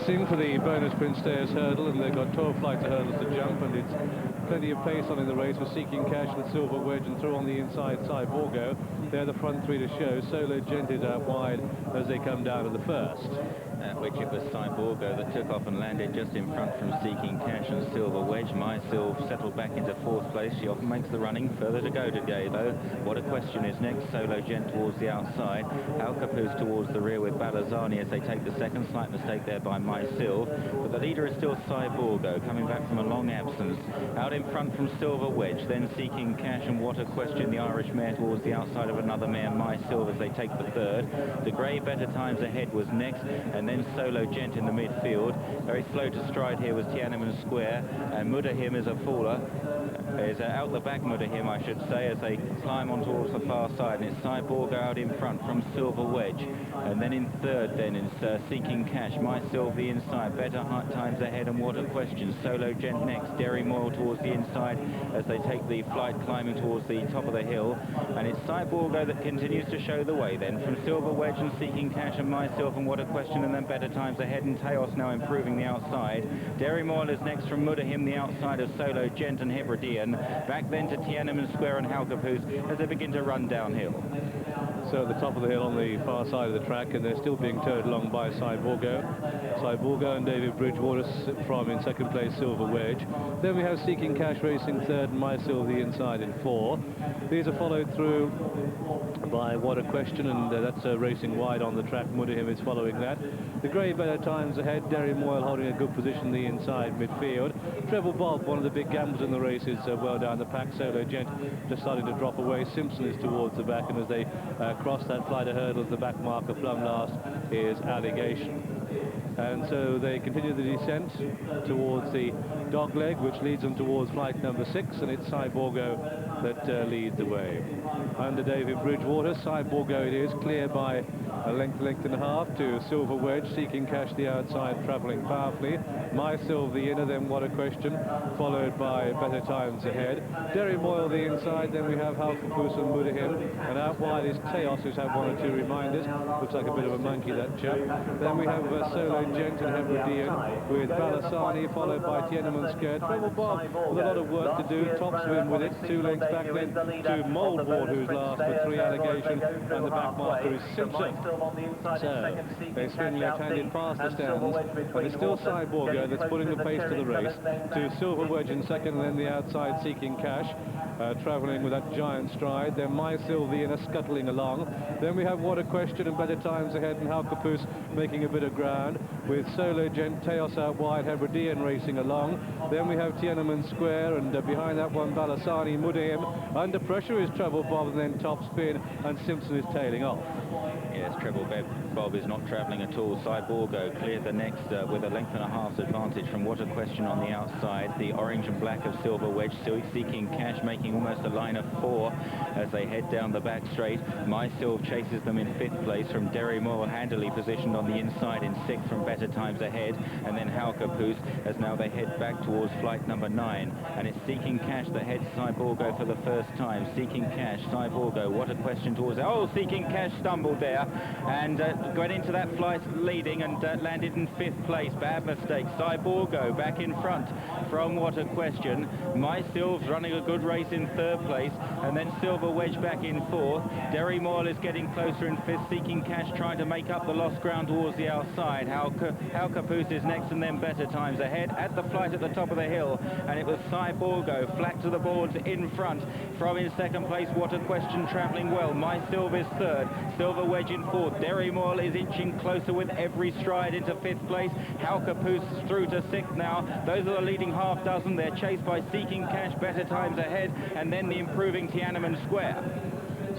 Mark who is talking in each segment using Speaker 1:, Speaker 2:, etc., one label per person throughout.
Speaker 1: racing for the Bonusprint stairs hurdle, and they've got 12 flights of hurdles to jump, and it's plenty of pace on in the race with Seeking Cash and Silver Wedge, and through on the inside Cyborgo. They're the front three to show. Solo Gent is out wide as they come down to the first.
Speaker 2: At which it was Cyborgo that took off and landed just in front from Seeking Cash and Silver Wedge. Myself settled back into fourth place. She often makes the running. Further to go today, though. What a question is next. Solo Gent towards the outside. Alcapoose towards the rear with Balazani as they take the second. Slight mistake there by Myself. But the leader is still Cyborgo, coming back from a long absence. Out in front from Silver Wedge, then Seeking Cash, and What a Question, the Irish mare towards the outside of another mare, Myself, as they take the third. The grey Better Times Ahead was next, and then Solo Gent in the midfield. Very slow to stride here was Tiananmen Square, and Mudahim is a faller. Is out the back, Mudahim, I should say, as they climb on towards the far side, and it's Cyborgo out in front from Silver Wedge. And then in third, then it's Seeking Cash, Myself the inside, Better Times Ahead, and What a Question. Solo Gent next, Derry Moyle towards the inside as they take the flight climbing towards the top of the hill. And it's Cyborgo that continues to show the way then from Silver Wedge and Seeking Cash and Myself and What a Question, and then Better Times Ahead, and Teos now improving the outside. Derry Moyle is next from Mudahim, the outside of Solo Gent and Hebridean. Back then to Tiananmen Square and Halcapoose as they begin to run downhill.
Speaker 1: So at the top of the hill on the far side of the track, and they're still being towed along by Cyborgo. Cyborgo and David Bridgewater from in second place, Silver Wedge. Then we have Seeking Cash racing third, and Myself the inside in four. These are followed through by What a Question, and that's racing wide on the track. Mudahim is following that. The grey Better Times Ahead, Derry Moyle holding a good position the inside midfield. Treble Bob, one of the big gambles in the race, is well down the pack. Solo Gent just starting to drop away. Simpson is towards the back, and as they cross that flight of hurdles, the back marker plumb last is Allegation. And so they continue the descent towards the dog leg, which leads them towards flight number 6, and it's Cyborgo that leads the way. Under David Bridgewater, Cyborgo it is, clear by a length and a half to Silver Wedge. Seeking Cash the outside, travelling powerfully. Myself the inner, then What a Question, followed by Better Times Ahead. Derry Moyle the inside, then we have Halcapoose and Mudahim, and out wide is Teos, who's had one or two reminders. Looks like a bit of a monkey, that chap. Then we have Solo Gent and Hebridean with Balazani, followed by Tiananmen Square. Treble Bob with a lot of work to do. Top swim with it, 2 lengths back then to Moldboard, who's last with 3 Allegation, and the back marker is Simpson. So they swing left-handed past the stands, but it's still Cyborgo that's putting the pace to the race. To Silver Wedge in second, and then the outside Seeking Cash, travelling with that giant stride. Then Myself the inner, scuttling along. Then we have What a Question and Better Times Ahead, and Halcapoose making a bit of ground with Solo Gent, Teos out wide, Hebridean racing along. Then we have Tiananmen Square, and behind that one Balazani, Mudahim. Under pressure is Treble Bob, and then top spin, and Simpson is tailing off.
Speaker 2: Yes, Treble Bob is not travelling at all. Cyborgo cleared the next with a length and a half advantage from What a Question on the outside. The orange and black of Silver Wedge, Seeking Cash making almost a line of 4 as they head down the back straight. Myself chases them in 5th place from Derry Moyle, handily positioned on the inside in 6th from Better Times Ahead, and then Halcapoose as now they head back towards flight number 9, and it's Seeking Cash that heads Cyborgo for the first time. Seeking Cash, Cyborgo, What a Question towards... Oh, Seeking Cash stumbled there and went into that flight leading and landed in 5th place. Bad mistake. Cyborgo back in front from What a Question. Myself running a good race in 3rd place, and then Silver Wedge back in 4th. Derry Moyle is getting closer in 5th. Seeking Cash trying to make up the lost ground towards the outside. Halcapoose is next, and then Better Times Ahead at the flight at the top of the hill, and it was Cyborgo flat to the boards in front from in 2nd place. What a Question travelling well. Myself is 3rd. Silver Wedge in 4th. Derry Moyle is inching closer with every stride into 5th place. Halcapoose through to 6th now. Those are the leading half dozen. They're chased by Seeking Cash, Better Times Ahead, and then the improving Tiananmen Square.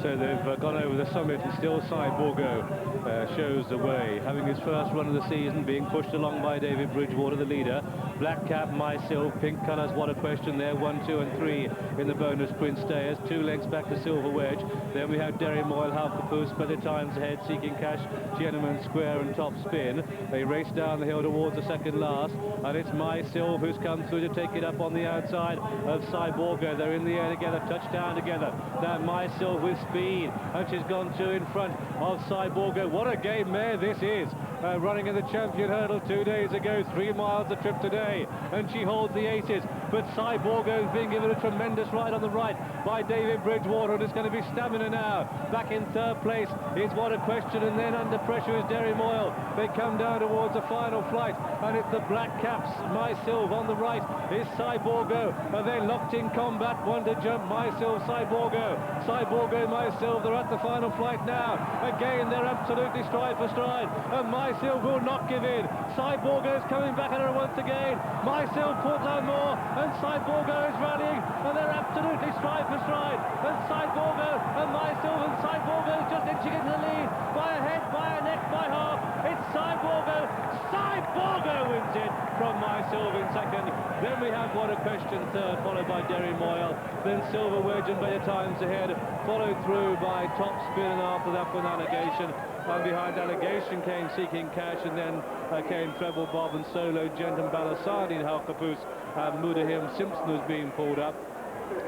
Speaker 1: So they've gone over the summit, and still Cyborgo shows the way, having his first run of the season, being pushed along by David Bridgewater, the leader. Black cap, Myself, pink colours, What a Question there, 1, 2 and 3 in the Bonusprint stairs, 2 lengths back to Silver Wedge. Then we have Derry Moyle, Halcapoose, Better Times Ahead, Seeking Cash, Tiananmen Square and Top Spin. They race down the hill towards the second last, and it's Myself who's come through to take it up on the outside of Cyborgo. They're in the air together, touchdown together. Now Myself with speed, and she's gone 2 in front of Cyborgo. What a game mare this is. running in the champion hurdle 2 days ago, 3 miles a trip today, and she holds the aces. But Cyborgo is being given a tremendous ride on the right by David Bridgewater, and it's going to be stamina now. Back in third place is What a Question, and then under pressure is Derry Moyle. They come down towards the final flight, and it's the black caps. Myself on the right is Cyborgo, and they're locked in combat. One to jump, Myself, Cyborgo. Cyborgo, Myself, they're at the final flight now. Again, they're absolutely stride for stride, and Myself will not give in. Cyborgo is coming back at her once again. Myself pulls out more, and Cyborgo is rallying, and they're absolutely stride for stride. And Cyborgo and Myself, and Cyborgo is just inching into the lead by a head, by a neck, by half. It's Cyborgo. Cyborgo wins it from Myself in second. Then we have What a Question third, followed by Derry Moyle. Then Silver Wedge and Better Times Ahead, followed through by Top Spin, and after that with Allegation. And behind Allegation came Seeking Cash, and then came Treble Bob and Solo Gent and Balasani and Hal Caboose. Mudahim Simpson was being pulled up.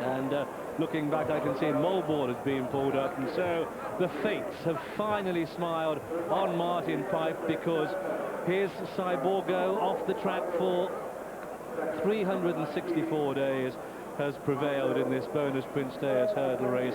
Speaker 1: And looking back, I can see Molbourne is being pulled up, and so the fates have finally smiled on Martin Pipe, because here's Cyborgo off the track for 364 days, has prevailed in this Bonusprint Stayers hurdle race.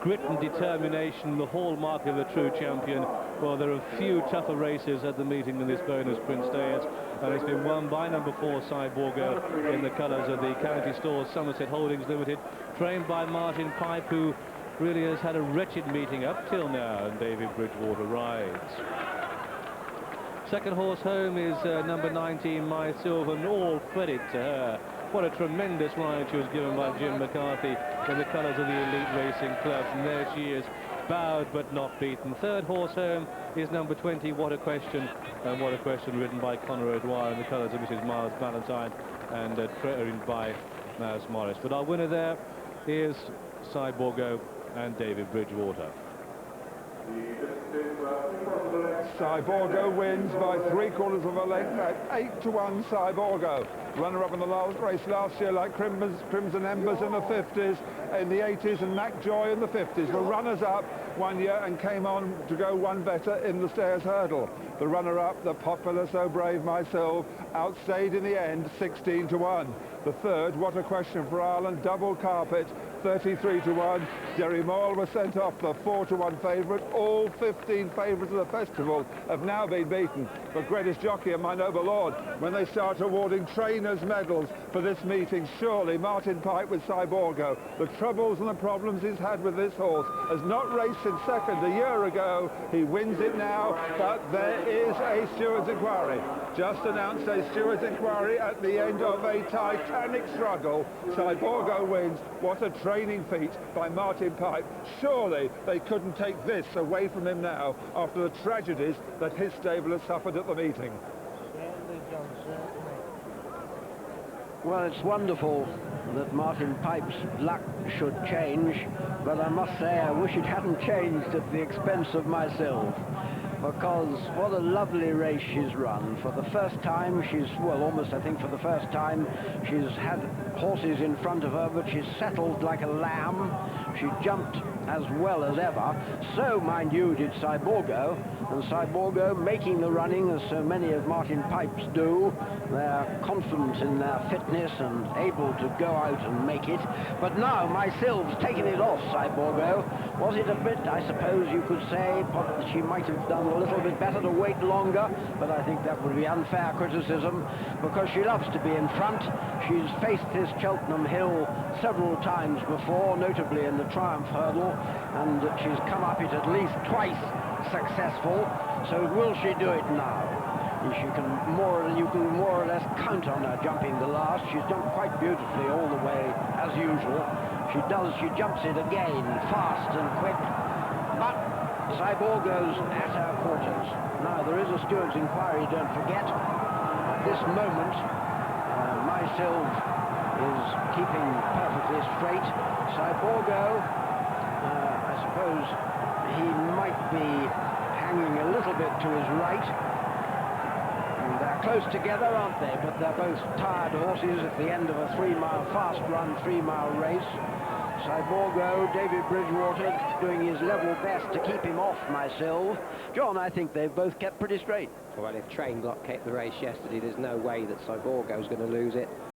Speaker 1: Grit and determination, the hallmark of a true champion. Well, there are few tougher races at the meeting than this Bonusprint Stayers, and it's been won by number 4 Cyborgo in the colours of the County Stores Somerset Holdings Limited, trained by Martin Pipe, who really has had a wretched meeting up till now, and David Bridgewater rides. Second horse home is number 19 Myself, and all credit to her. What a tremendous ride she was given by Jim McCarthy in the colours of the Elite Racing Club, and there she is, bowed but not beaten. Third horse home is number 20 What a Question, and What a Question ridden by Conor O'Dwyer in the colours of Mrs. Miles Valentine, and trained by Mouse Morris. But our winner there is Cyborgo and David Bridgewater.
Speaker 3: Cyborgo wins by 3/4 of a length at 8-1. Cyborgo, runner-up in the last race last year, like Crimson Embers in the 50s, in the 80s, and Mac Joy in the 50s. The runners-up one year and came on to go one better in the Stayers hurdle. The runner-up, the popular So Brave Myself, outstayed in the end 16-1. The third, What a Question for Ireland, double carpet, 33-1. Derry Moyle was sent off, the 4-1 favourite. All 15 favourites of the festival have now been beaten. But greatest jockey and my noble lord, when they start awarding trainers' medals for this meeting, surely Martin Pipe with Cyborgo, the troubles and the problems he's had with this horse, has not raced in second a year ago. He wins it now, but there is a steward's inquiry. Just announced a steward's inquiry at the end of a titanic struggle. Cyborgo wins. What a training feat by Martin Pipe. Surely they couldn't take this away from him now after the tragedies that his stable has suffered at the meeting.
Speaker 4: Well, it's wonderful that Martin Pipe's luck should change, but I must say I wish it hadn't changed at the expense of myself, because what a lovely race she's run. For the first time, well, almost I think for the first time, she's had horses in front of her, but she's settled like a lamb. She jumped as well as ever. So, mind you, did Cyborgo, and Cyborgo making the running as so many of Martin Pipe's do. They're confident in their fitness and able to go out and make it. But now Myself's taken it off Cyborgo. Was it a bit, I suppose you could say, she might have done a little bit better to wait longer, but I think that would be unfair criticism, because she loves to be in front. She's faced this Cheltenham Hill several times before, notably in the Triumph Hurdle, and she's come up it at least twice successful. So will she do it now? You can more or less count on her jumping the last. She's jumped quite beautifully all the way as usual. She jumps it again fast and quick, but Cyborgo's at her quarters. Now there is a steward's inquiry, don't forget. At this moment Myself is keeping perfectly straight. Cyborgo, I suppose he might be hanging a little bit to his right. And they're close together, aren't they? But they're both tired horses at the end of a 3-mile fast run, 3-mile race. Cyborgo, David Bridgewater doing his level best to keep him off myself. John, I think they've both kept pretty straight.
Speaker 5: Well, if Train Block kept the race yesterday, there's no way that Cyborgo's going to lose it.